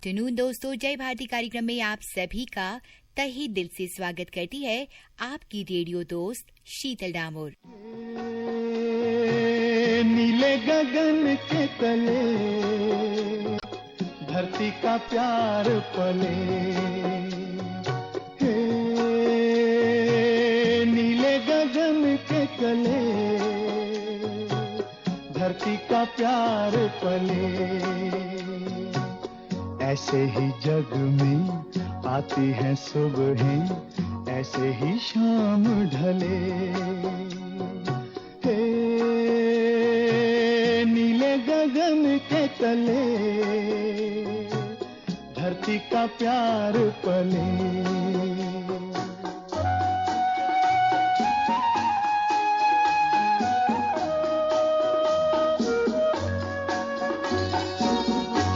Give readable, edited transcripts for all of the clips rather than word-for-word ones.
Afternoon दोस्तों, जय भारती कार्यक्रम में आप सभी का तहे दिल से स्वागत करती है आपकी रेडियो दोस्त शीतल डामोर। नीले गगन के तले धरती का प्यार पले, नीले गगन के तले धरती का प्यार पले। ऐसे ही जग में आती हैं सुबहें, ऐसे ही शाम ढले। नीले गगन के तले धरती का प्यार पले।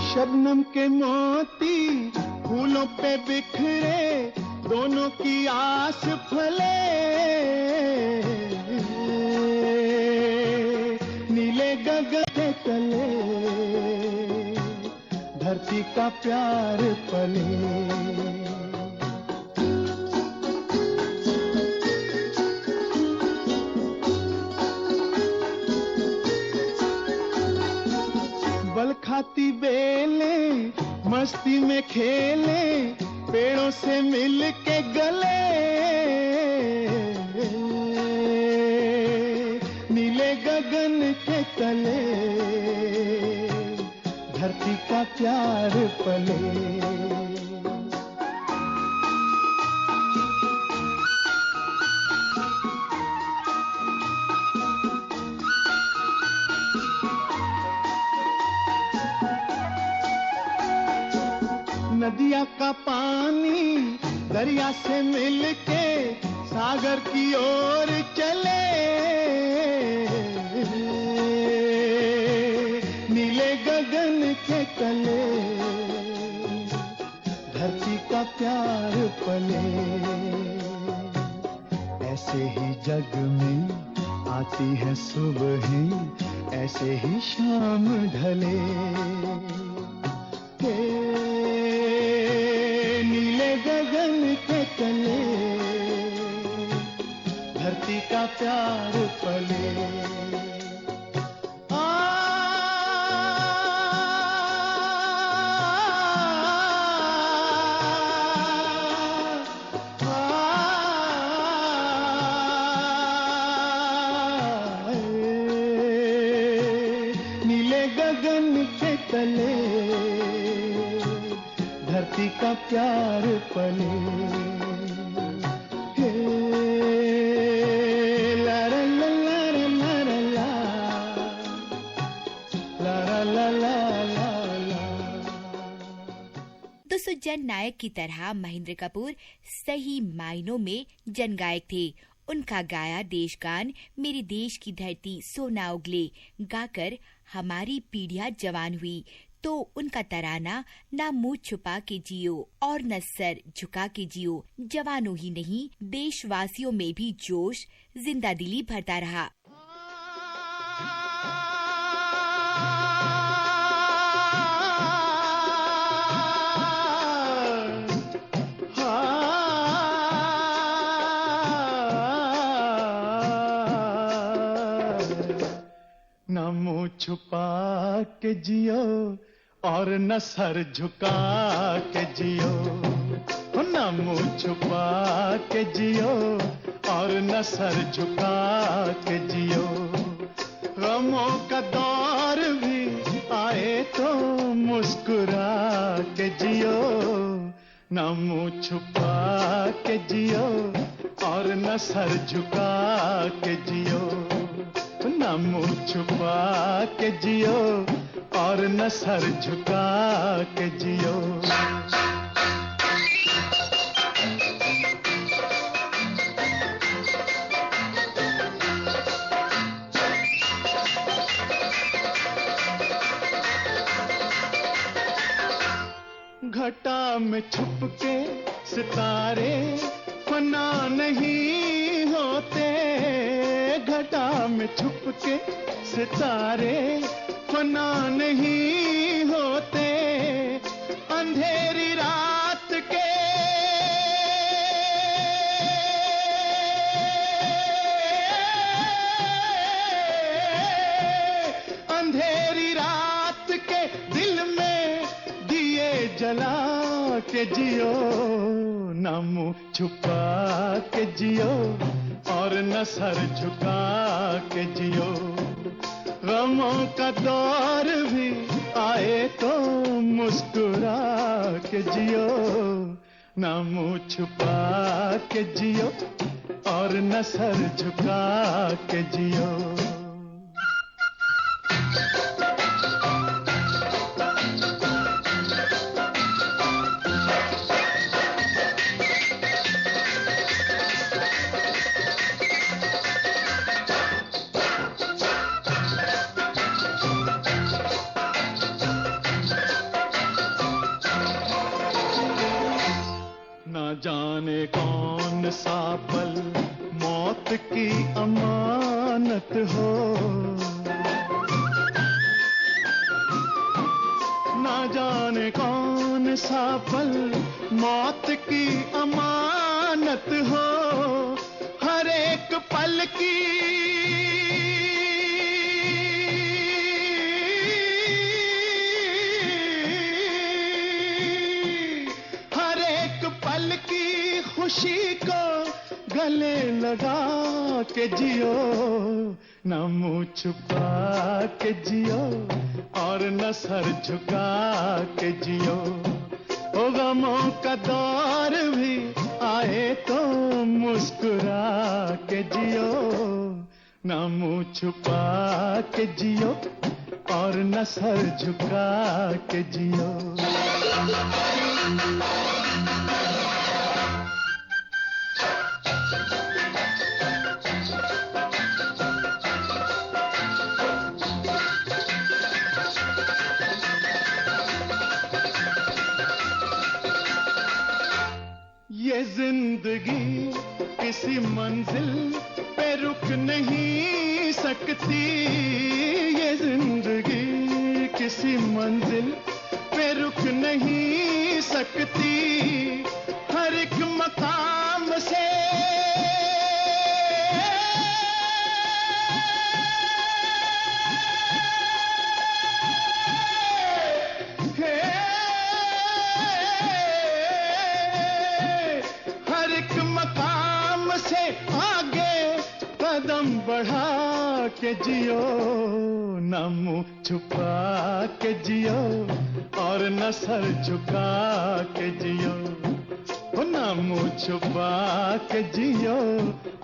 शबनम के मोती फूलों पे बिखरे, दोनों की आस फले। नीले गगन के तले धरती का प्यार पले। बल खाती बेले मस्ती में खेले, पेड़ों से मिल के गले। नीले गगन के तले धरती का प्यार पले। नदिया का पानी दरिया से मिलके सागर की ओर चले। नीले गगन के तले धरती का प्यार पले। ऐसे ही जग में आती है सुबहें, ऐसे ही शाम ढले। नीले गगन के तले धरती का प्यार पले। नीले गगन के तले धरती का प्यार पले। ला ला ला ला ला ला ला ला ला। दोस्तों, जन नायक की तरह महेंद्र कपूर सही मायनों में जन गायक थे। उनका गाया देश गान मेरे देश की धरती सोना उगले गाकर हमारी पीढ़ियां जवान हुई, तो उनका तराना ना मुंह छुपा के जियो और न सर झुका के जियो, जवानों ही नहीं देशवासियों में भी जोश जिंदा दिली भरता रहा। न मुंह छुपा के जियो और न सर झुका के जियो, न मुंह छुपा के जियो और न सर झुका के जियो। गमों का दौर भी आए तो मुस्कुरा के जियो, न मुंह छुपा के जियो और न सर झुका के जियो, न मुंह छुपा के जियो और न सर झुका के जियो। घटा में छुप के सितारे फना नहीं होते, घटा में छुप के सितारे फना नहीं होते, अंधेरी रात के अंधेरी रात के दिल में दिए जला के जियो, न मुंह छुपा के जियो और न सर झुका के जियो। गमों का दौर भी आए तो मुस्कुरा के जियो, न मुंह छुपा के जियो और न सर झुका के जियो। जाने कौन सा पल मौत की अमानत हो, ना जाने कौन सा पल मौत की अमानत हो। हर एक पल की खुशी को गले लगा के जियो, न मुंह छुपा के जियो और न सर झुका के जियो। ओ गमों का दौर भी आए तो मुस्कुरा के जियो, न मुंह छुपा के जियो और न सर झुका के जियो। ये जिंदगी किसी मंजिल पे रुक नहीं सकती, ये जिंदगी किसी मंजिल पे रुक नहीं सकती। हर एक मकाम से कदम बढ़ा के जियो, न मुंह छुपा के जियो और न सर झुका के जियो। न मुंह छुपा के जियो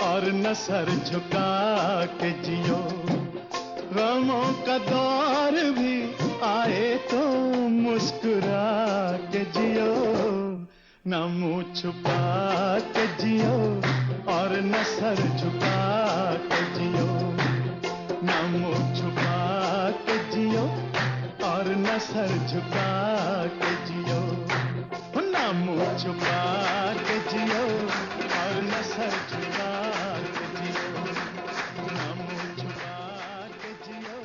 और न सर झुका के जियो। गमों का दौर भी आए तो मुस्कुरा के जियो, न मुंह छुपा के जियो और न सर झुका के जियो, न मुंह छुपा के जियो और न सर झुका के जियो, न मुंह छुपा के जियो और न सर झुका के जियो, न मुंह छुपा के जियो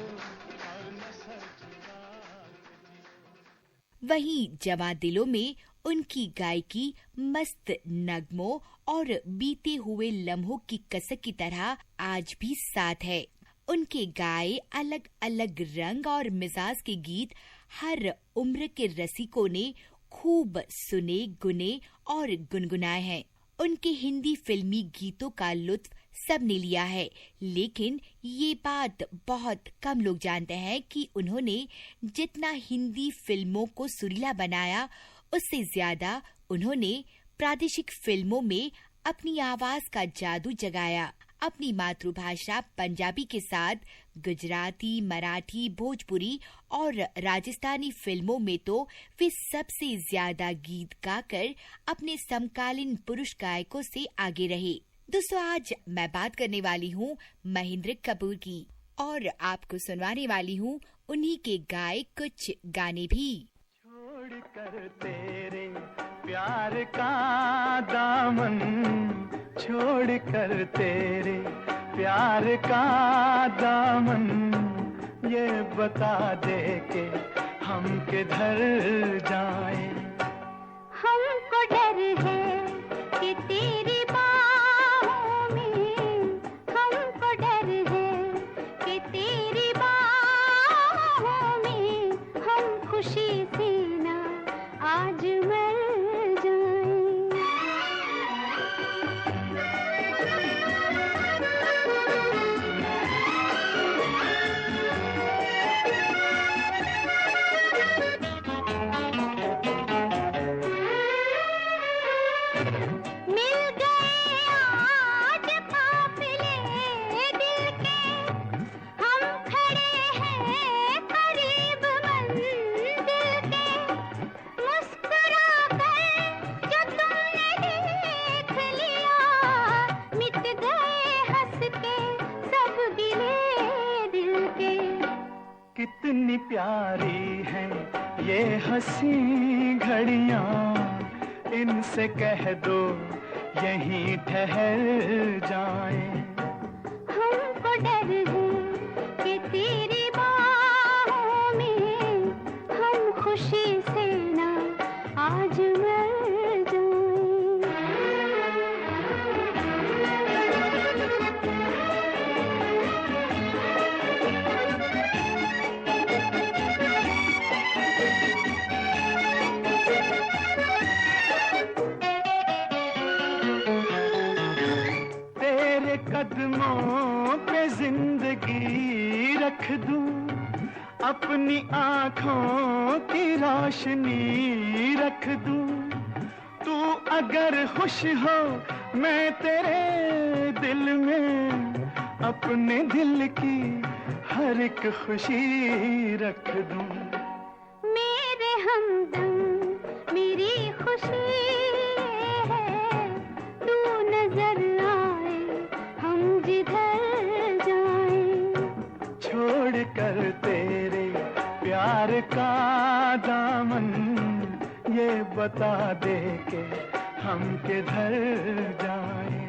और न सर झुका के जियो। वहीं जवां दिलों में उनकी गायकी मस्त नगमों और बीते हुए लम्हों की कसक की तरह आज भी साथ है। उनके गाए अलग अलग रंग और मिजाज के गीत हर उम्र के रसिकों ने खूब सुने, गुने और गुनगुनाए हैं। उनके हिंदी फिल्मी गीतों का लुत्फ सबने लिया है, लेकिन ये बात बहुत कम लोग जानते हैं कि उन्होंने जितना हिंदी फिल्मों को सुरीला बनाया, उससे ज्यादा उन्होंने प्रादेशिक फिल्मों में अपनी आवाज का जादू जगाया। अपनी मातृभाषा पंजाबी के साथ गुजराती, मराठी, भोजपुरी और राजस्थानी फिल्मों में तो वे सबसे ज्यादा गीत गाकर अपने समकालीन पुरुष गायकों से आगे रहे। दोस्तों, आज मैं बात करने वाली हूँ महेंद्र कपूर की और आपको सुनवाने वाली हूँ उन्हीं के गाए कुछ गाने भी। छोड़ कर तेरे प्यार का दामन, छोड़ कर तेरे प्यार का दामन, ये बता दे के हम किधर जाएं। हंसी घड़ियां इनसे कह दो यहीं ठहर जाएं। हमको डर है कि तेरी बाहों में हम खुशी से ना आज मर जाएं। तेरे कदमों पे जिंदगी रख दूं, अपनी आँखों की रोशनी रख दूं। तू अगर खुश हो मैं तेरे दिल में अपने दिल की हर एक खुशी रख दूं। मेरे हमदम मेरी खुशी है, तू नजर आए हम जिधर जाएं। छोड़ कर तेरे प्यार का दामन ये बता दे के हम किधर जाएं।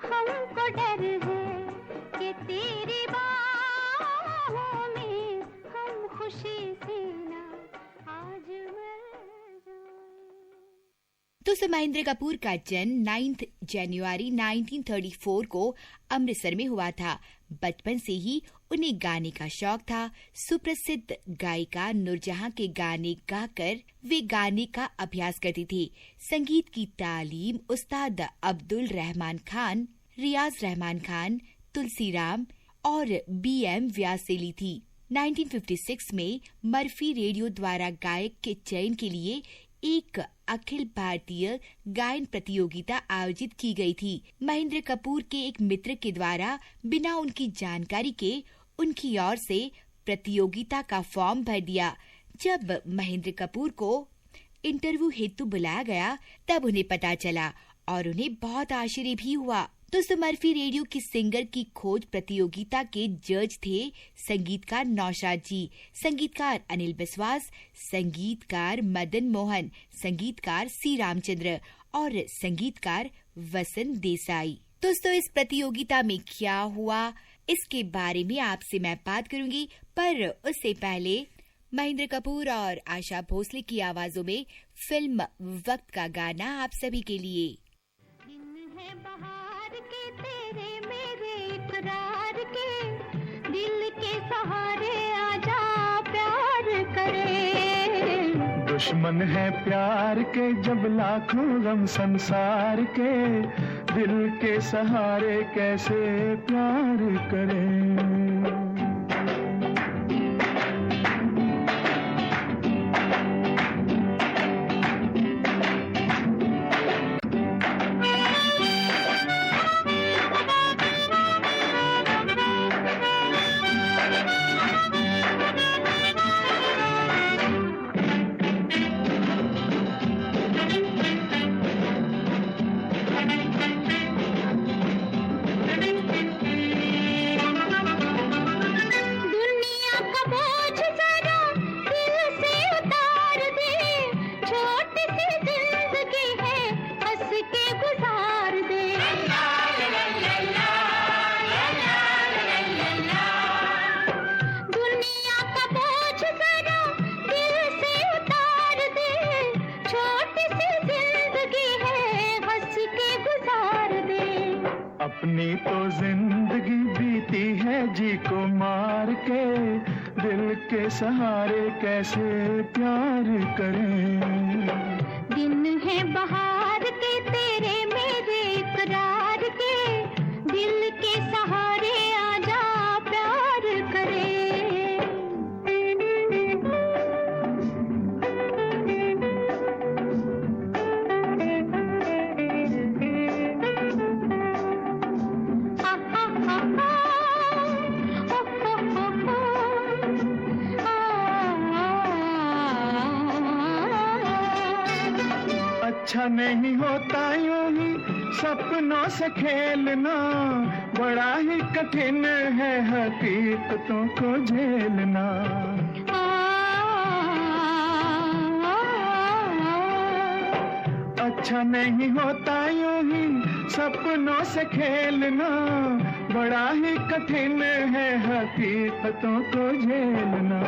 हमको डर है कि तेरी बाहों में हम खुशी से ना आज मर जाएं। दोस्तों, महेंद्र कपूर का जन्म 9 जनवरी 1934 को अमृतसर में हुआ था। बचपन से ही उन्हें गाने का शौक था। सुप्रसिद्ध गायिका नूरजहां के गाने गाकर वे गाने का अभ्यास करती थी। संगीत की तालीम उस्ताद अब्दुल रहमान खान, रियाज रहमान खान, तुलसीराम और BM व्यास से ली थी। 1956 में मर्फी रेडियो द्वारा गायक के चयन के लिए एक अखिल भारतीय गायन प्रतियोगिता आयोजित की गई थी। महेंद्र कपूर के एक मित्र के द्वारा बिना उनकी जानकारी के उनकी ओर से प्रतियोगिता का फॉर्म भर दिया। जब महेंद्र कपूर को इंटरव्यू हेतु बुलाया गया तब उन्हें पता चला और उन्हें बहुत आश्चर्य भी हुआ। दोस्तों, मर्फी रेडियो की सिंगर की खोज प्रतियोगिता के जज थे संगीतकार नौशाद जी, संगीतकार अनिल बिस्वास, संगीतकार मदन मोहन, संगीतकार C रामचंद्र और संगीतकार वसंत देसाई। दोस्तों, इस प्रतियोगिता में क्या हुआ इसके बारे में आपसे मैं बात करूंगी, पर उससे पहले महेंद्र कपूर और आशा भोसले की आवाजों में फिल्म वक्त का गाना आप सभी के लिए। दिन है बहार के तेरे मेरे इकरार के, दिल के सहारे आजा प्यार करे। दुश्मन है प्यार के जब लाखों गम संसार के, दिल के सहारे कैसे प्यार करें। अपनी तो जिंदगी बीती है जी को मार के, दिल के सहारे कैसे प्यार करें। दिन है बहार के तेरे मेरे इकरार के, दिल के सहारे आजा प्यार करे। अच्छा नहीं होता यूं ही सपनों से खेलना, बड़ा ही कठिन है हकीकतों को झेलना। अच्छा नहीं होता यूं ही सपनों से खेलना, बड़ा ही कठिन है हकीकतों को झेलना।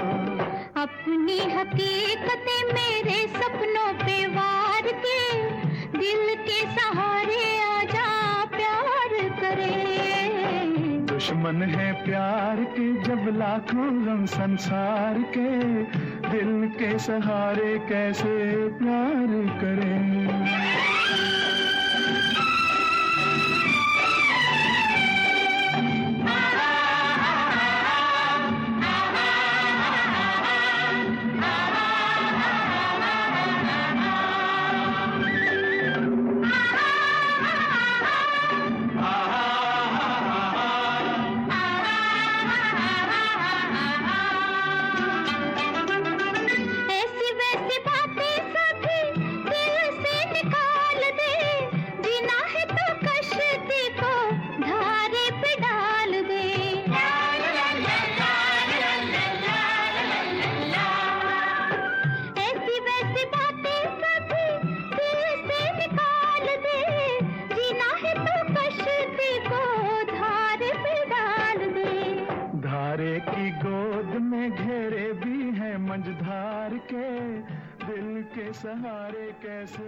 अपनी हकीकतें मेरे सपनों पे वार के, दिल के सहारे आजा प्यार करे। दुश्मन है प्यार के जब लाखों गम संसार के, दिल के सहारे कैसे प्यार करें। सहारे कैसे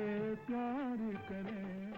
प्यार करें।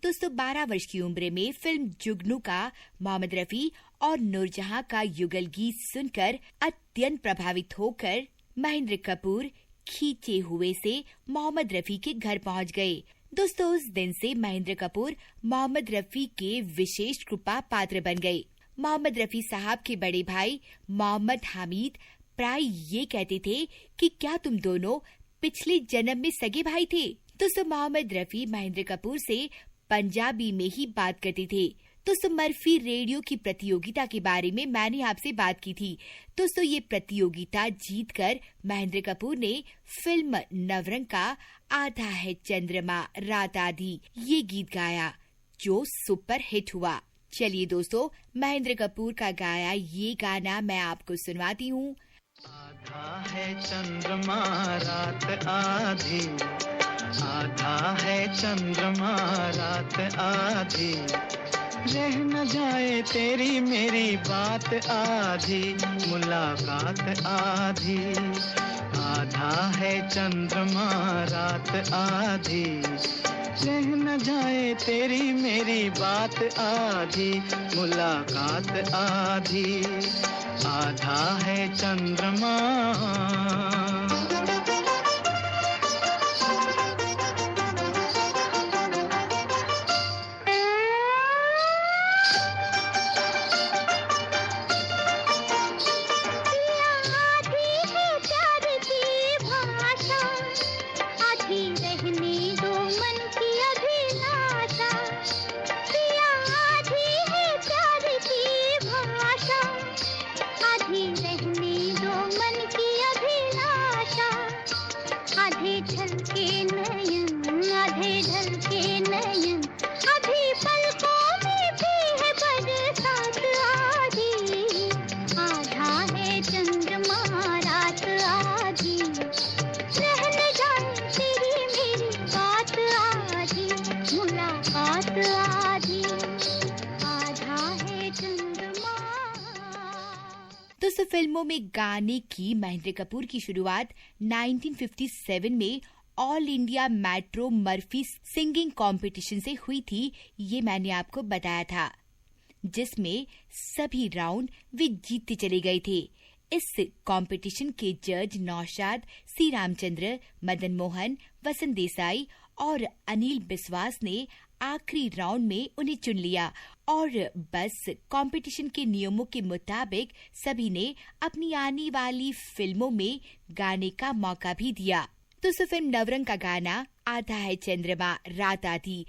दोस्तों 12 वर्ष की उम्र में फिल्म जुगनू का मोहम्मद रफी और नूरजहां का युगल गीत सुनकर अत्यंत प्रभावित होकर महेंद्र कपूर खींचे हुए से मोहम्मद रफी के घर पहुंच गए। दोस्तों उस दिन से महेंद्र कपूर मोहम्मद रफी के विशेष कृपा पात्र बन गए। मोहम्मद रफी साहब के बड़े भाई मोहम्मद हामिद प्राय ये कहते थे कि क्या तुम दोनों पिछले जन्म में सगे भाई थे। दोस्तों मोहम्मद रफी महेंद्र कपूर से पंजाबी में ही बात करते थे। दोस्तों मर्फी रेडियो की प्रतियोगिता के बारे में मैंने आपसे बात की थी। दोस्तों ये प्रतियोगिता जीतकर महेंद्र कपूर ने फिल्म नवरंग का आधा है चंद्रमा रात आधी ये गीत गाया जो सुपर हिट हुआ। चलिए दोस्तों महेंद्र कपूर का गाया ये गाना मैं आपको सुनवाती हूँ। आधा है चंद्रमा रात आधी, आधा है चंद्रमा रात आधी, रह न जाए तेरी मेरी बात आधी, मुलाकात आधी। आधा है चंद्रमा रात आधी, रह न जाए तेरी मेरी बात आधी, मुलाकात आधी। आधा है चंद्रमा। दोस्तों फिल्मों में गाने की महेंद्र कपूर की शुरुआत 1957 में all India metro Murphy singing competition से हुई थी। ये मैंने आपको बताया था, जिसमें सभी राउंड वे जीतते चले गए थे। इस कंपटीशन के जज नौशाद, सी रामचंद्र, मदन मोहन, वसंत देसाई और अनिल बिस्वास ने आखिरी राउंड में उन्हें चुन लिया और बस कंपटीशन के नियमों के मुताबिक सभी ने अपनी आने वाली फिल्मों में गाने का मौका भी दिया। दोस्तों फिल्म नवरंग का गाना आधा है चंद्रमा रात आधी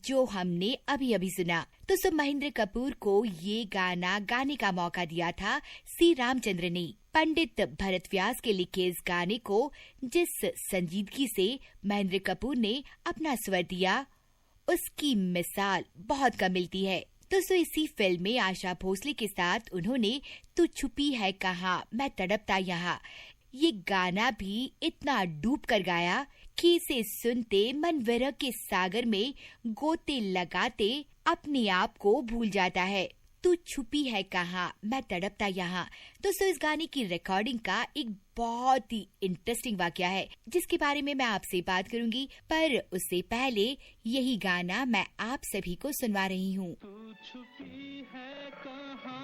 जो हमने अभी अभी सुना, दोस्तों महेंद्र कपूर को ये गाना गाने का मौका दिया था सी रामचंद्र ने। पंडित भरत व्यास के लिखे इस गाने को जिस संजीदगी से महेंद्र कपूर ने अपना स्वर दिया उसकी मिसाल बहुत कम मिलती है। दोस्तों इसी फिल्म में आशा भोसले के साथ उन्होंने तू छुपी है कहाँ मैं तड़पता यहाँ ये गाना भी इतना डूब कर गाया कि इसे सुनते मन विरह के सागर में गोते लगाते अपने आप को भूल जाता है। तू छुपी है कहाँ, मैं तड़पता यहाँ। दोस्तों, इस गाने की रिकॉर्डिंग का एक बहुत ही इंटरेस्टिंग वाकया है जिसके बारे में मैं आपसे बात करूंगी, पर उससे पहले यही गाना मैं आप सभी को सुनवा रही हूँ। तू छुपी है कहाँ,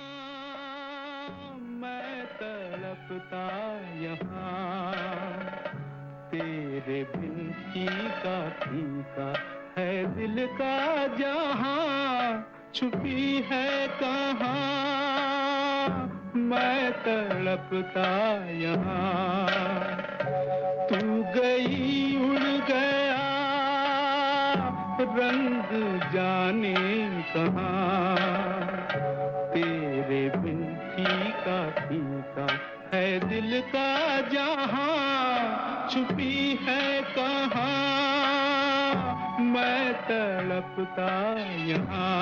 मैं तड़पता यहाँ, तेरे बिन फीका फीका है दिल का जहाँ। छुपी है कहाँ, मैं तड़पता यहाँ, तू गई उड़ गया रंग जाने कहाँ, तेरे बिन फीका फीका है दिल का जहाँ। छुपी है कहाँ, मैं तड़पता यहाँ।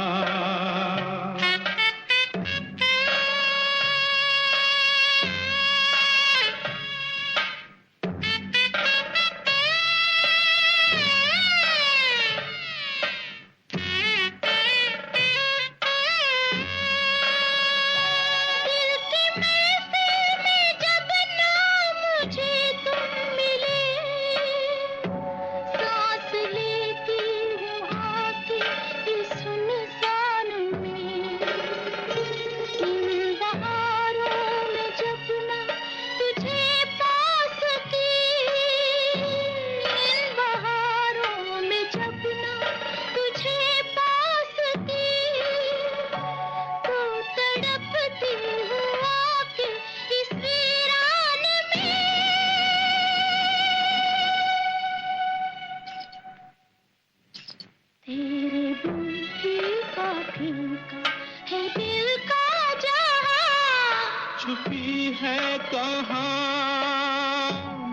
छुपी है कहाँ,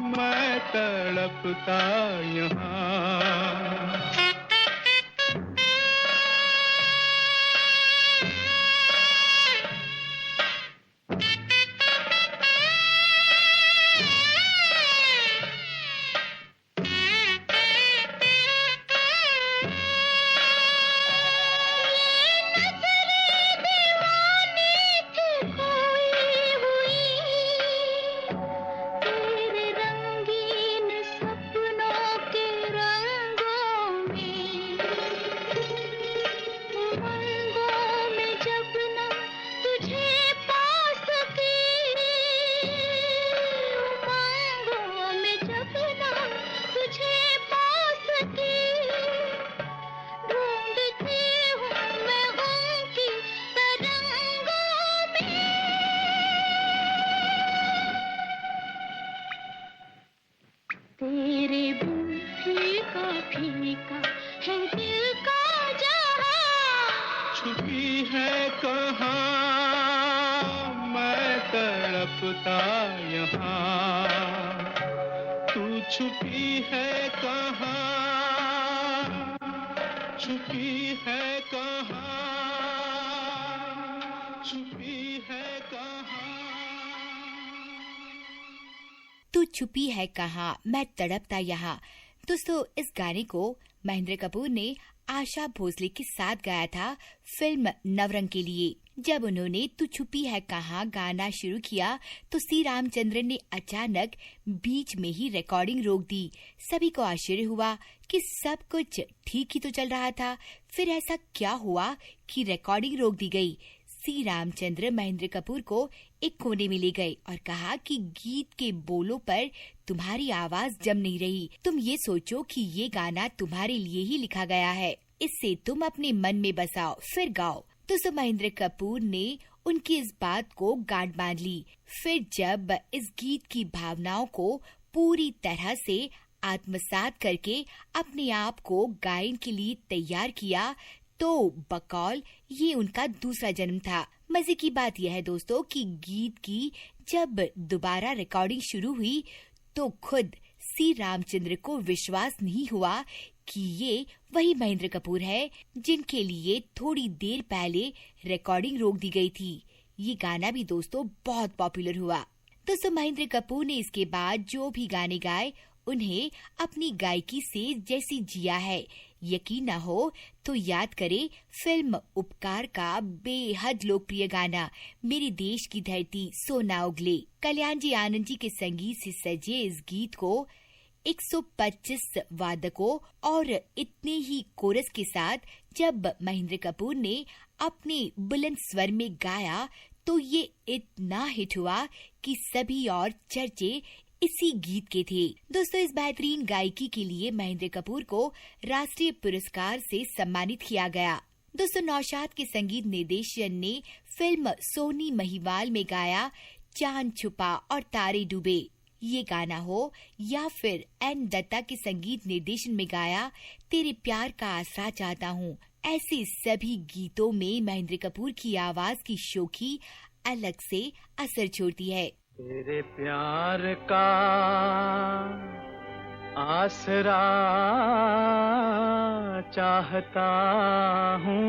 मैं तड़पता यहाँ। तेरे बिन फीका फीका है दिल का जहाँ। छुपी है कहाँ, मैं तड़पता यहाँ, तू छुपी है कहाँ, छुपी है कहाँ, छुपी है कहाँ। तू छुपी है कहाँ, मैं तड़पता यहाँ। दोस्तों, इस गाने को महेंद्र कपूर ने आशा भोसले के साथ गाया था फिल्म नवरंग के लिए। जब उन्होंने तू छुपी है कहाँ गाना शुरू किया तो सी रामचंद्रन ने अचानक बीच में ही रिकॉर्डिंग रोक दी। सभी को आश्चर्य हुआ कि सब कुछ ठीक ही तो चल रहा था, फिर ऐसा क्या हुआ कि रिकॉर्डिंग रोक दी गई। सी रामचंद्र महेंद्र कपूर को एक कोने में ले गए और कहा कि गीत के बोलों पर तुम्हारी आवाज जम नहीं रही। तुम ये सोचो कि ये गाना तुम्हारे लिए ही लिखा गया है, इससे तुम अपने मन में बसाओ फिर गाओ। तो महेंद्र कपूर ने उनकी इस बात को गांठ बांध ली। फिर जब इस गीत की भावनाओं को पूरी तरह से आत्मसात करके अपने आप को गायन के लिए तैयार किया तो बकौल ये उनका दूसरा जन्म था। मजे की बात यह है दोस्तों कि गीत की जब दोबारा रिकॉर्डिंग शुरू हुई तो खुद सी रामचंद्र को विश्वास नहीं हुआ कि ये वही महेंद्र कपूर है जिनके लिए थोड़ी देर पहले रिकॉर्डिंग रोक दी गई थी। ये गाना भी दोस्तों बहुत पॉपुलर हुआ। दोस्तों, महेंद्र कपूर ने इसके बाद जो भी गाने गाए उन्हें अपनी गायकी से जैसे जिया है, यकीन न हो तो याद करें फिल्म उपकार का बेहद लोकप्रिय गाना मेरे देश की धरती सोना उगले। कल्याण जी आनंद जी के संगीत से सजे इस गीत को 125 वादकों और इतने ही कोरस के साथ जब महेंद्र कपूर ने अपने बुलंद स्वर में गाया तो ये इतना हिट हुआ कि सभी और चर्चे इसी गीत के थे। दोस्तों, इस बेहतरीन गायकी के लिए महेंद्र कपूर को राष्ट्रीय पुरस्कार से सम्मानित किया गया। दोस्तों, नौशाद के संगीत निर्देशन ने फिल्म सोनी महिवाल में गाया चांद छुपा और तारे डूबे ये गाना हो, या फिर एन दत्ता के संगीत निर्देशन में गाया तेरे प्यार का आसरा चाहता हूँ, ऐसे सभी गीतों में महेंद्र कपूर की आवाज की शोखी अलग से असर छोड़ती है। तेरे प्यार का आसरा चाहता हूँ,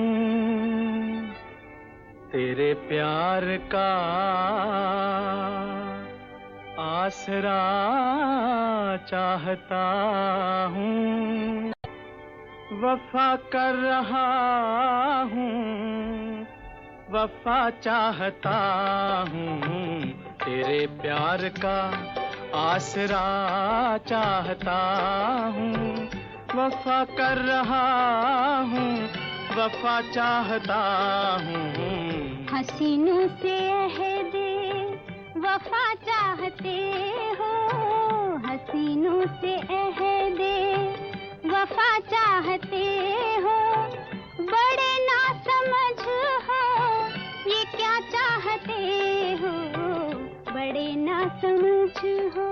तेरे प्यार का आसरा चाहता हूँ, वफा कर रहा हूँ, वफा चाहता हूँ, तेरे प्यार का आसरा चाहता हूँ, वफा कर रहा हूँ, वफा चाहता हूँ। हसीनों से अहदे वफा चाहते हो, हसीनों से अहदे वफा चाहते हो, बड़े ना समझ हो ये क्या चाहते हो, बड़े ना समझ हो।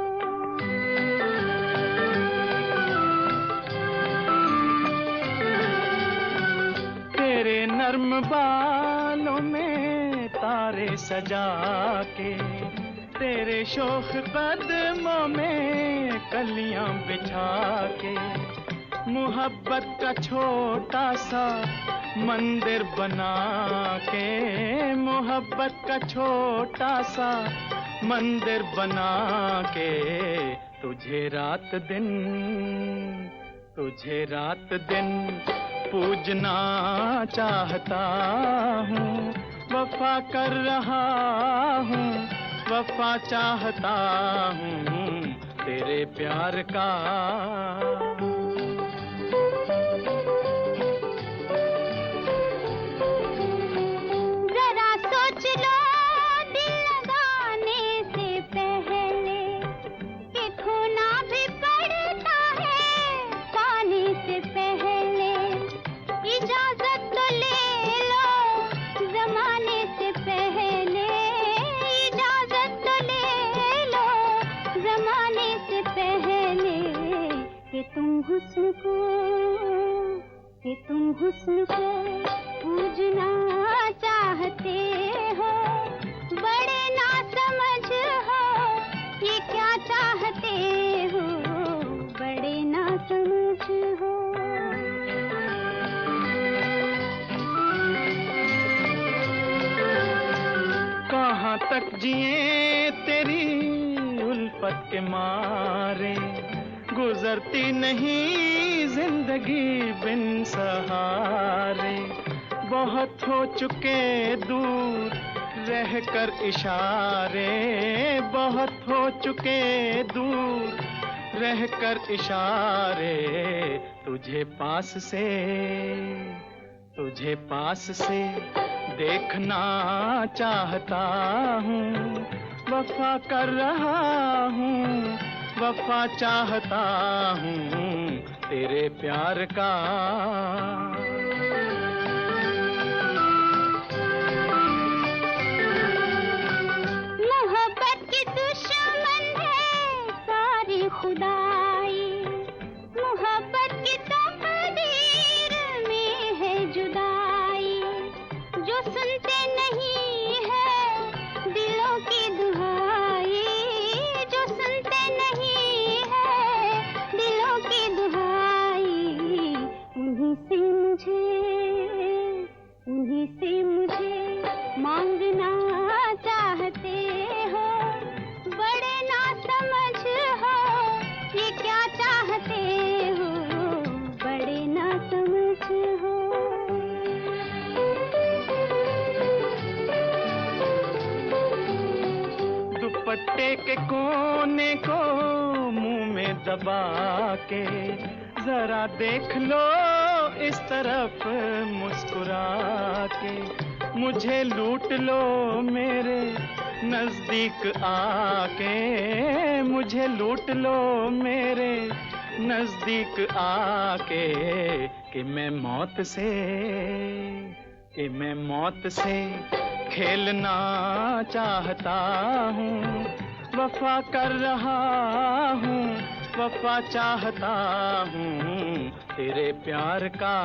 तेरे नर्म बालों में तारे सजा के, तेरे शोख कदमों में कलियां बिछा के, मोहब्बत का छोटा सा मंदिर बना के, मोहब्बत का छोटा सा मंदिर बना के, तुझे रात दिन पूजना चाहता हूँ, वफा कर रहा हूँ, वफा चाहता हूँ, तेरे प्यार का। तुम हुस्न को पूजना चाहते हो, बड़े ना समझ हो ये क्या चाहते हो, बड़े ना समझ हो। कहाँ तक जिए तेरी उल्फत के मारे, गुजरती नहीं जिंदगी बिन सहारे, बहुत हो चुके दूर रहकर इशारे, बहुत हो चुके दूर रहकर इशारे, तुझे पास से देखना चाहता हूँ, वफा कर रहा हूँ, वफा चाहता हूँ, तेरे प्यार का। मोहब्बत की दुश्मन है सारी खुदाई, मोहब्बत की तकदीर में है जुदाई, जो सुनते नहीं है दिलों की दुहाई, जो सुनते नहीं है दिलों की दुहाई, उन्हीं से मुझे गले के कोने को मुंह में दबा के जरा देख लो इस तरफ मुस्कुरा के, मुझे लूट लो मेरे नजदीक आके, मुझे लूट लो मेरे नजदीक आके, कि मैं मौत से खेलना चाहता हूँ, वफा कर रहा हूँ, वफा चाहता हूँ तेरे प्यार का।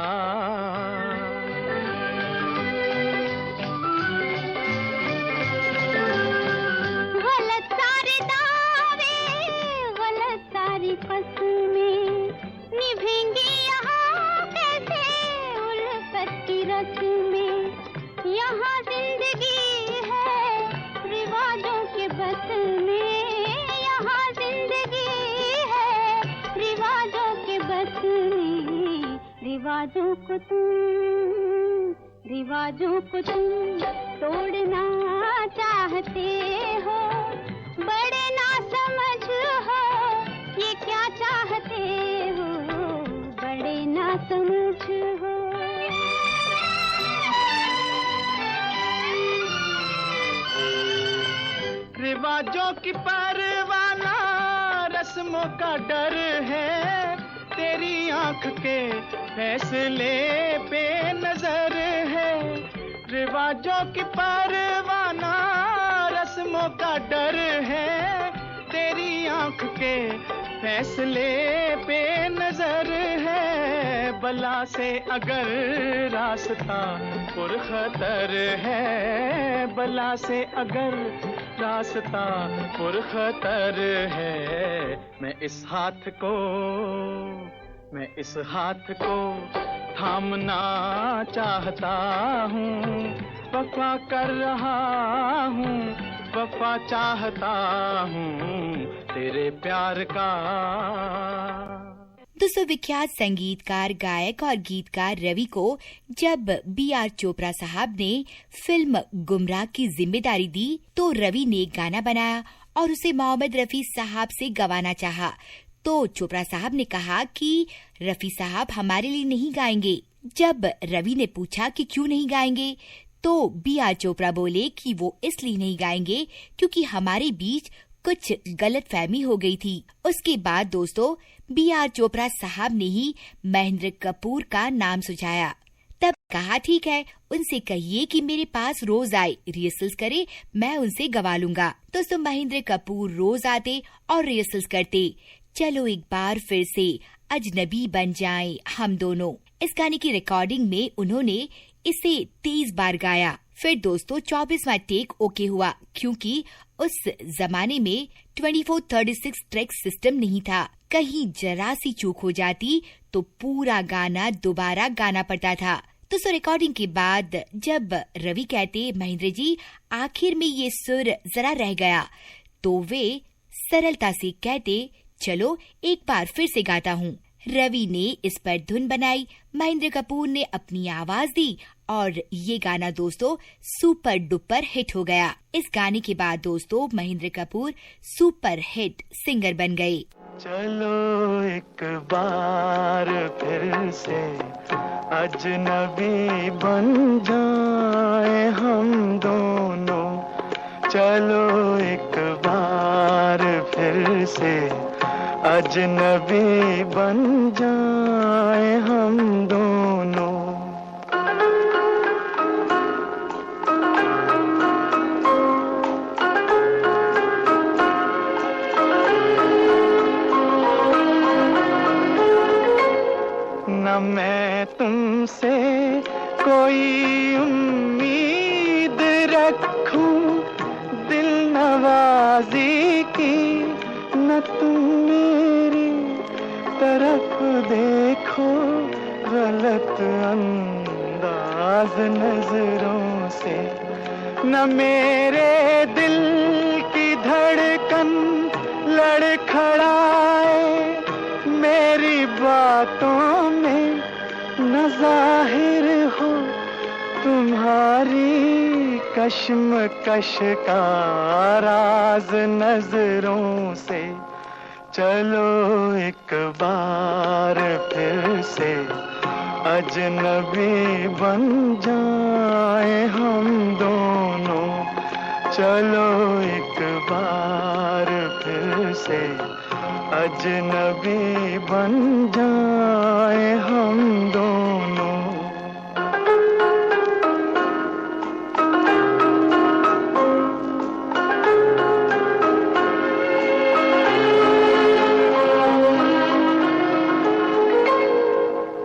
गलत सारे दावे, गलत सारी कस्में, निभेंगी यहाँ कैसे उल्फत की रस्में। यहाँ जिंदगी है रिवाजों के बस में, यहाँ जिंदगी है रिवाजों के बस में। रिवाजों को तुम तोड़ना चाहते हो, बड़े ना समझ हो ये क्या चाहते हो, बड़े ना समझ हो। रिवाजों की परवाना रस्मों का डर है, तेरी आंख के फैसले पे नजर है। रिवाजों की परवाना रस्मों का डर है, तेरी आंख के फैसले पे नजर है। बला से अगर रास्ता पुरखतर है, बला से अगर रास्ता पुरखतर है, मैं इस हाथ को थामना चाहता हूँ, वफा कर रहा हूँ, वफा चाहता हूँ तेरे प्यार का। दोस्तों, विख्यात संगीतकार, गायक और गीतकार रवि को जब B.R. चोपड़ा साहब ने फिल्म गुमराह की जिम्मेदारी दी तो रवि ने गाना बनाया और उसे मोहम्मद रफी साहब से गवाना चाहा। तो चोपड़ा साहब ने कहा कि रफी साहब हमारे लिए नहीं गाएंगे। जब रवि ने पूछा कि क्यों नहीं गाएंगे तो B.R. चोपड़ा बोले कि वो इसलिए नहीं गाएंगे क्योंकि हमारे बीच कुछ गलतफहमी हो गई थी। उसके बाद दोस्तों B.R. चोपड़ा साहब ने ही महेंद्र कपूर का नाम सुझाया। तब कहा ठीक है, उनसे कहिए कि मेरे पास रोज आए, रिहर्सल्स करे, मैं उनसे गवा लूंगा। दोस्तों महेंद्र कपूर रोज आते और रिहर्सल्स करते। चलो एक बार फिर से अजनबी बन जाएं हम दोनों, इस गाने की रिकॉर्डिंग में उन्होंने इसे 23 बार गाया। फिर दोस्तों 24वां टेक ओके हुआ क्योंकि उस जमाने में 24/36 ट्रैक सिस्टम नहीं था। कहीं जरा सी चूक हो जाती तो पूरा गाना दोबारा गाना पड़ता था। तो रिकॉर्डिंग के बाद जब रवि कहते महेंद्र जी आखिर में ये सुर जरा रह गया, तो वे सरलता से कहते चलो एक बार फिर से गाता हूँ। रवि ने इस पर धुन बनाई, महेंद्र कपूर ने अपनी आवाज दी और ये गाना दोस्तों सुपर डुपर हिट हो गया। इस गाने के बाद दोस्तों Mahendra Kapoor super hit singer बन गए। चलो एक बार फिर से अजनबी बन जाए हम दोनों, चलो एक बार फिर से अजनबी बन जाए हम दोनों। न मैं तुमसे कोई उम्मीद रखूं दिल नवाजी की, न तुम मेरी तरफ देखो गलत अंदाज नजरों से, न मेरे दिल की धड़कन लड़खड़ाए मेरी बातों में, न जाहिर हो तुम्हारी कश्मकश का राज नजरों से चलो एक बार फिर से अजनबी बन जाए हम दोनों। चलो एक बार फिर से अजनबी बन जाए हम दोनों।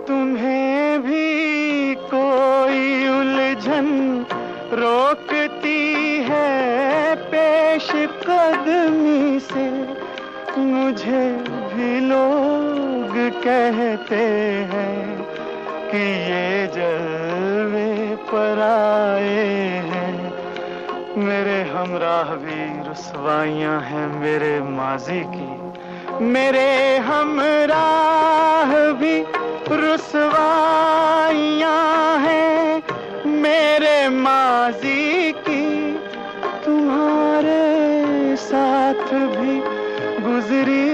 तुम्हें भी कोई उलझन रोकती है पेश कदमी से, मुझे भी लोग कहते हैं कि ये जलवे पर आए हैं। मेरे हमराह भी रुसवाइयां हैं मेरे माजी की, मेरे हमराह भी रुसवाइयां हैं मेरे माजी की। तुम्हारे साथ भी गुजरी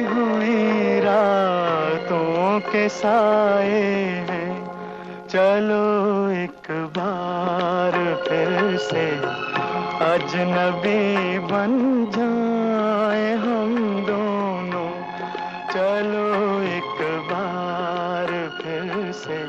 हुई रातों के साए हैं। चलो एक बार फिर से अजनबी बन जाए हम दोनों। चलो एक बार फिर से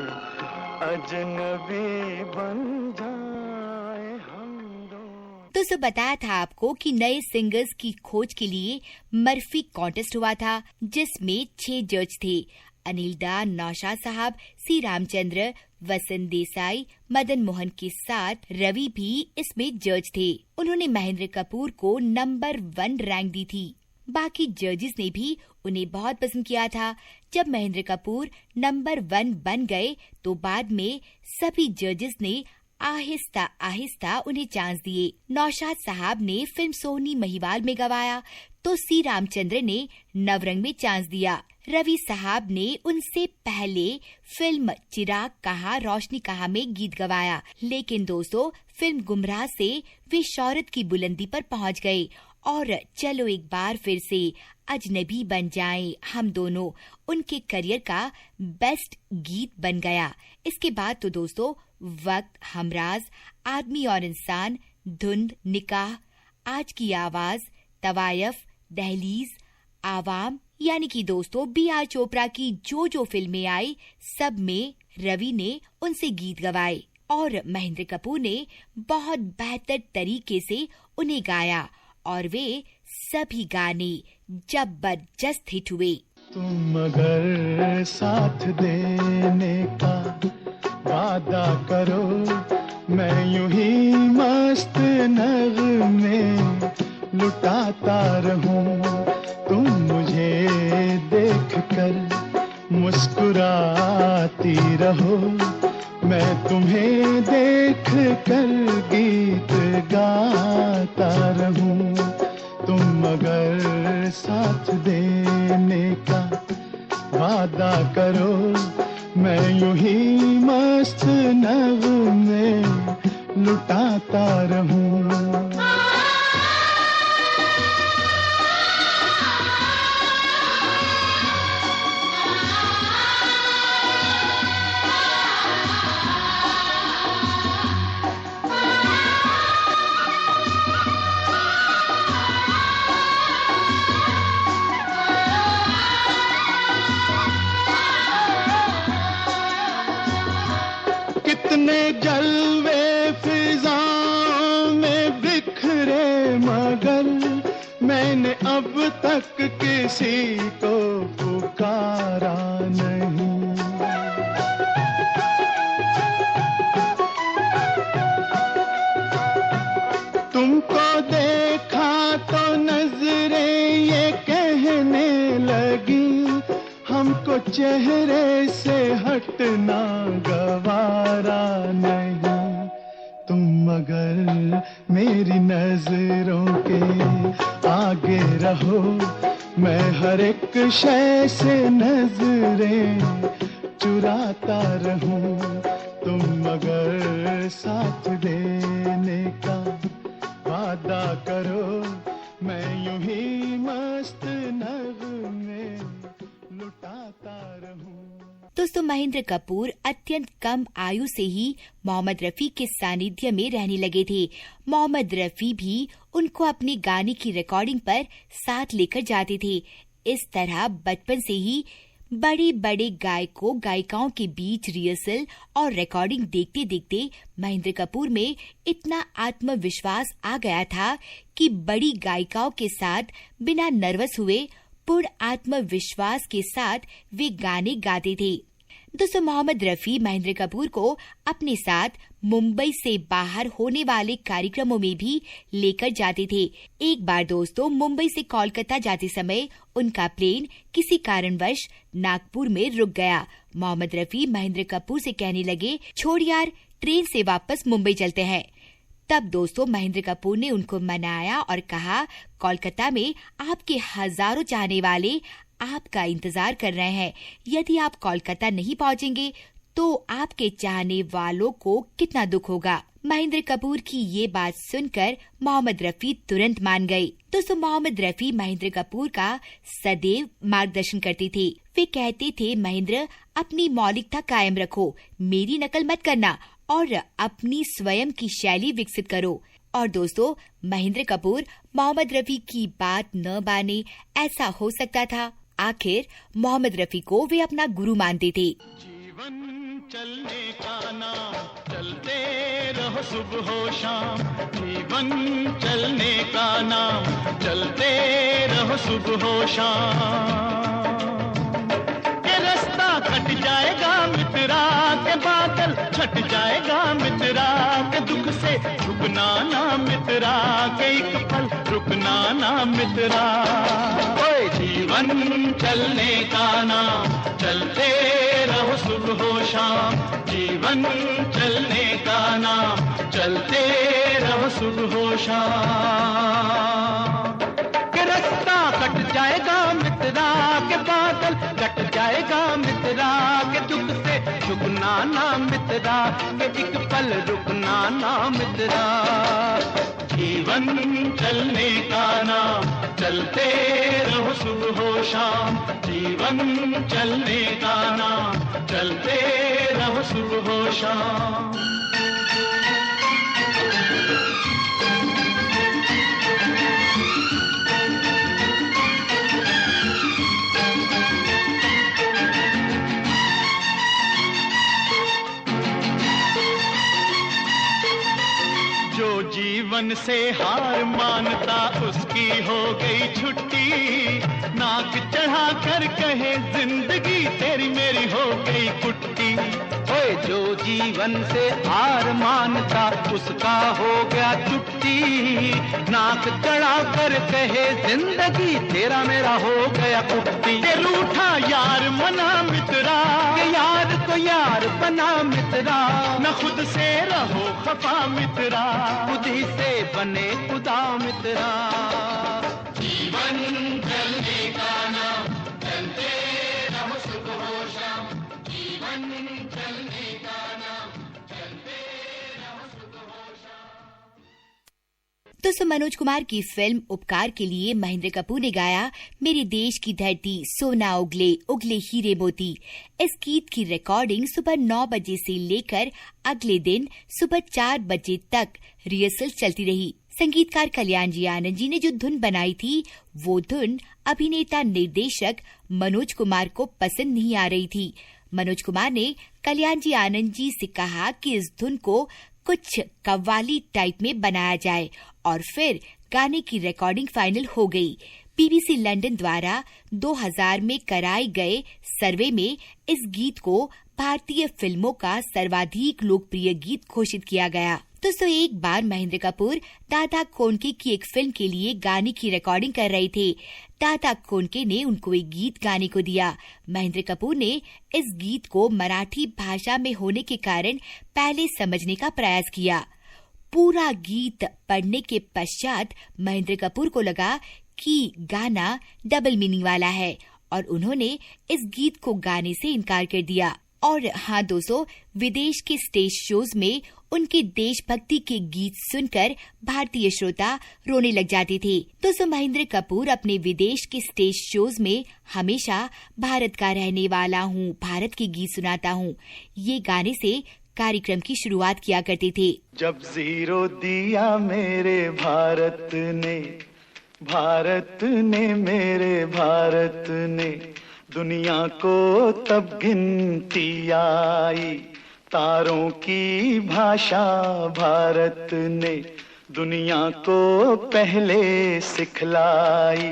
अजनबी बन जाए हम दोनों। तो बताया था आपको कि नए सिंगर्स की खोज के लिए मर्फी कॉन्टेस्ट हुआ था, जिसमें 6 जज थे। अनिल दा, नौशाद साहब, सी रामचंद्र, वसंत देसाई, मदन मोहन के साथ रवि भी इसमें जज थे। उन्होंने महेंद्र कपूर को नंबर 1 रैंक दी थी। बाकी जजेस ने भी उन्हें बहुत पसंद किया था। जब महेंद्र कपूर नंबर 1 बन गए तो बाद में सभी जजेस ने आहिस्ता आहिस्ता उन्हें चांस दिए। नौशाद साहब ने फिल्म सोनी महिवाल में गवाया तो सी रामचंद्र ने नवरंग में चांस दिया। रवि साहब ने उनसे पहले फिल्म चिराग कहा रोशनी कहा में गीत गवाया, लेकिन दोस्तों फिल्म गुमराह से वे शौहरत की बुलंदी पर पहुंच गए और चलो एक बार फिर से अजनबी बन जाएं हम दोनों उनके करियर का बेस्ट गीत बन गया। इसके बाद तो दोस्तों वक्त, हमराज, आदमी और इंसान, धुंध, निकाह, आज की आवाज, तवायफ, दहलीज, आवाम, यानी कि दोस्तों B.R. चोपड़ा की जो फिल्में आई सब में रवि ने उनसे गीत गवाए और महेंद्र कपूर ने बहुत बेहतर तरीके से उन्हें गाया और वे सभी गाने जबरदस्त हिट हुए। तुम अगर साथ देने का वादा करो, मैं यूं ही मस्त नग़्मे लुटाता रहूं। तुम मुझे देख कर मुस्कुराती रहो, मैं तुम्हें देख कर गीत गाता रहूं। तुम अगर साथ देने का वादा करो, मैं यूं ही मस्त नग़्मे लुटाता रहूं। कितने जलवे फिजाओं में बिखरे, मगर मैंने अब तक किसी को पुकारा नहीं। तुमको देखा तो नजरें ये कहने लगी, हमको चेहरे से हटना गवारा नहीं। तुम मगर मेरी नजरों के आगे रहो, मैं हर एक शय से नजरें चुराता रहूं। तुम मगर साथ देने दोस्तों, महेंद्र कपूर अत्यंत कम आयु से ही मोहम्मद रफी के सानिध्य में रहने लगे थे। मोहम्मद रफी भी उनको अपने गाने की रिकॉर्डिंग पर साथ लेकर जाते थे। इस तरह बचपन से ही बड़े बड़े गायकों गायिकाओं के बीच रिहर्सल और रिकॉर्डिंग देखते देखते महेंद्र कपूर में इतना आत्मविश्वास आ गया था कि बड़ी गायिकाओं के साथ बिना नर्वस हुए पूर्ण आत्मविश्वास के साथ वे गाने गाते थे। दोस्तों, मोहम्मद रफी महेंद्र कपूर को अपने साथ मुंबई से बाहर होने वाले कार्यक्रमों में भी लेकर जाते थे। एक बार दोस्तों, मुंबई से कोलकाता जाते समय उनका प्लेन किसी कारणवश नागपुर में रुक गया। मोहम्मद रफी महेंद्र कपूर से कहने लगे, छोड़ यार, ट्रेन से वापस मुंबई चलते हैं। तब दोस्तों महेंद्र कपूर ने उनको मनाया और कहा, कोलकाता में आपके हजारों चाहने वाले आपका इंतजार कर रहे हैं। यदि आप कोलकाता नहीं पहुंचेंगे तो आपके चाहने वालों को कितना दुख होगा। महेंद्र कपूर की ये बात सुनकर मोहम्मद रफी तुरंत मान गए। दोस्तों, मोहम्मद रफी महेंद्र कपूर का सदैव मार्गदर्शन करते थे। वे कहते थे, महेंद्र, अपनी मौलिकता कायम रखो, मेरी नकल मत करना और अपनी स्वयं की शैली विकसित करो। और दोस्तों, महेंद्र कपूर मोहम्मद रफी की बात न माने, ऐसा हो सकता था। आखिर मोहम्मद रफी को वे अपना गुरु मानते थे। जीवन चलने का नाम, चलते रहो सुबह हो शाम। जीवन चलने का नाम, चलते रहो सुबह हो शाम। के रास्ता कट जाएगा मित्रा, के बादल छट जाएगा मित्रा, के दुख से झुकना ना मित्रा, के एक पल रुकना ना मित्रा। ओए जीवन चलने का नाम, चलते रहो सुबह हो शाम। जीवन चलने का नाम, चलते रहो सुबह हो शाम। के रास्ता कट जाएगा मित्रा, के बादल कट जाएगा मित्रा, के दुख से झुकना ना मित्रा, के एक पल रुकना ना मित्रा। जीवन चलने का नाम, चलते रहो सुबह हो शाम। जीवन चलने का नाम, चलते रहो सुबह हो शाम। जीवन से हार मानता उसकी हो गई छुट्टी, नाक चढ़ा कर कहे जिंदगी तेरी मेरी हो गई कुट्टी। ओए जो जीवन से हार मानता उसका हो गया छुट्टी, नाक चढ़ा कर कहे जिंदगी तेरा मेरा हो गया कुट्टी। के रूठा यार मना मित्रा, के यार को यार बना मित्रा, न खुद से रहो खफा मित्रा, खुद ही से बने खुदा मित्रा। जीवन चलने का नाम, चलते रहो सुबह हो शाम। जीवन चलने का नाम, चलते रहो सुबह हो शाम। दोस्तों, मनोज कुमार की फिल्म उपकार के लिए महेंद्र कपूर ने गाया, मेरे देश की धरती सोना उगले उगले हीरे मोती। इस गीत की रिकॉर्डिंग सुबह 9 बजे से लेकर अगले दिन सुबह 4 बजे तक रिहर्सल चलती रही। संगीतकार कल्याण जी आनंद जी ने जो धुन बनाई थी, वो धुन अभिनेता निर्देशक मनोज कुमार को पसंद नहीं आ रही थी। मनोज कुमार ने कल्याण जी आनंद जी से कहा कि इस धुन को कुछ कव्वाली टाइप में बनाया जाए और फिर गाने की रिकॉर्डिंग फाइनल हो गई। बीबीसी लंदन द्वारा 2000 में कराए गए सर्वे में इस गीत को भारतीय फिल्मों का सर्वाधिक लोकप्रिय गीत घोषित किया गया। दोस्तों, एक बार महेंद्र कपूर दादा कोंडके की एक फिल्म के लिए गाने की रिकॉर्डिंग कर रहे थे। दादा कोंडके ने उनको एक गीत गाने को दिया। महेंद्र कपूर ने इस गीत को मराठी भाषा में होने के कारण पहले समझने का प्रयास किया। पूरा गीत पढ़ने के पश्चात महेंद्र कपूर को लगा कि गाना डबल मीनिंग वाला है और उन्होंने इस गीत को गाने से इनकार कर दिया। और हाँ दोस्तों, विदेश के स्टेज शोज में उनके देशभक्ति के गीत सुनकर भारतीय श्रोता रोने लग जाते थे। दोस्तों, महेंद्र कपूर अपने विदेश के स्टेज शोज में हमेशा भारत का रहने वाला हूँ, भारत के गीत सुनाता हूँ, ये गाने से कार्यक्रम की शुरुआत किया करते थे। जब जीरो दिया मेरे भारत ने मेरे भारत ने, दुनिया को तब गिनती आई, तारों की भाषा भारत ने दुनिया को पहले सिखलाई,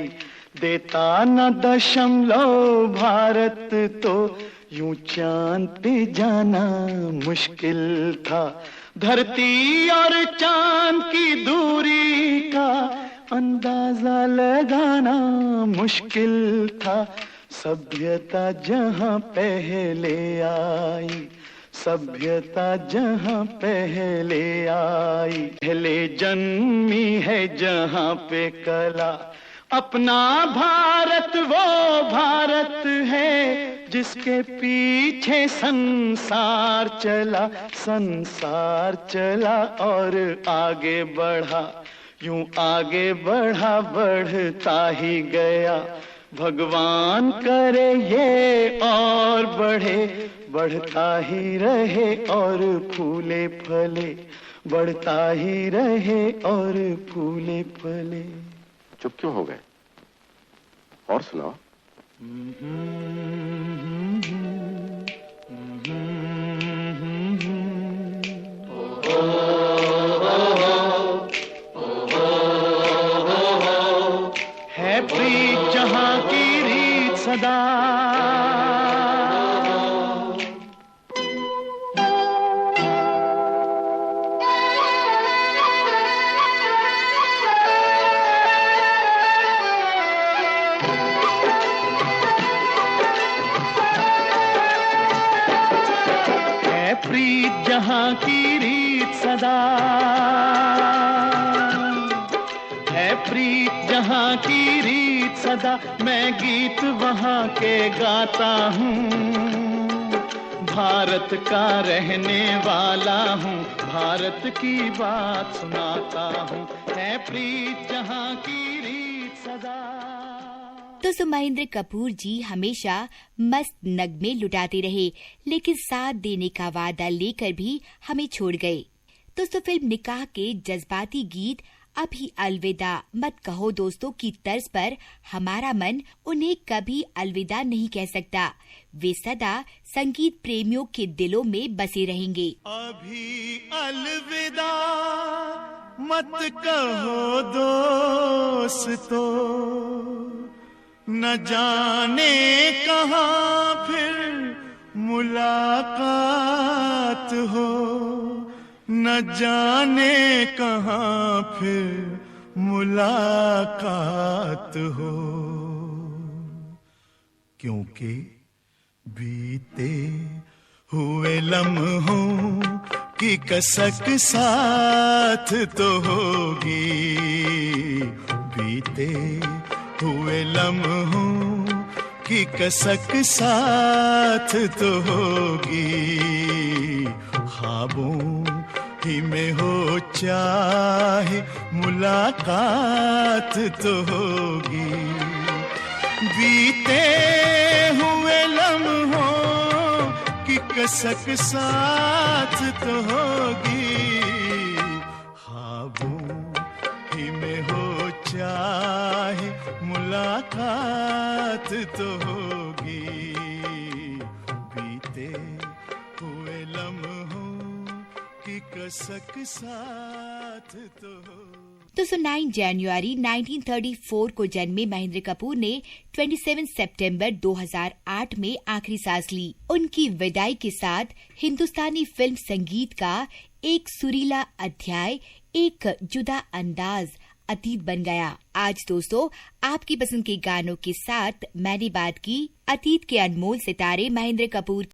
देता न दशमलव भारत तो यूं चांद पे जाना मुश्किल था, धरती और चांद की दूरी का अंदाजा लगाना मुश्किल था, सभ्यता जहां पहले आई, सभ्यता जहां पहले आई, पहले जन्मी है जहां पे कला, अपना भारत वो भारत है जिसके पीछे संसार चला और आगे बढ़ा, यूं आगे बढ़ा बढ़ता ही गया, भगवान करे ये और बढ़े, बढ़ता ही रहे और फूले फले, बढ़ता ही रहे और फूले फले। चुप क्यों हो गए? और सुनाओ। है प्रीत जहां की रीत सदा, प्रीत जहां की रीत सदा, है प्रीत जहां की रीत सदा, मैं गीत वहां के गाता हूँ, भारत का रहने वाला हूँ, भारत की बात सुनाता हूँ, है प्रीत जहां की रीत सदा। दोस्तों, महेंद्र कपूर जी हमेशा मस्त नगमे लुटाते रहे, लेकिन साथ देने का वादा लेकर भी हमें छोड़ गए। दोस्तों, फिल्म निकाह के जज्बाती गीत अभी अलविदा मत कहो दोस्तों की तर्ज पर हमारा मन उन्हें कभी अलविदा नहीं कह सकता, वे सदा संगीत प्रेमियों के दिलों में बसे रहेंगे। अभी अलविदा मत कहो दोस्तों, न जाने कहाँ फिर मुलाकात हो, न जाने कहाँ फिर मुलाकात हो, क्योंकि बीते हुए लम्हों की कसक साथ तो होगी, बीते हुए लम्हों की कसक साथ तो होगी, ख्वाबों ही में हो चाहे मुलाकात तो होगी, बीते हुए लम्हों की कसक साथ तो होगी, ख्वाबों ही में हो चाहे मुलाकात तो होगी, बीते हुए लम्हों की कसक साथ तो होगी। तो 9 जनवरी 1934 को जन्मे महेंद्र कपूर ने 27 सितंबर 2008 में आखिरी सांस ली। उनकी विदाई के साथ हिंदुस्तानी फिल्म संगीत का एक सुरीला अध्याय, एक जुदा अंदाज अतीत बन गया। आज दोस्तों, आपकी पसंद के गानों के साथ मैंने बात की अतीत के अनमोल सितारे महेंद्र कपूर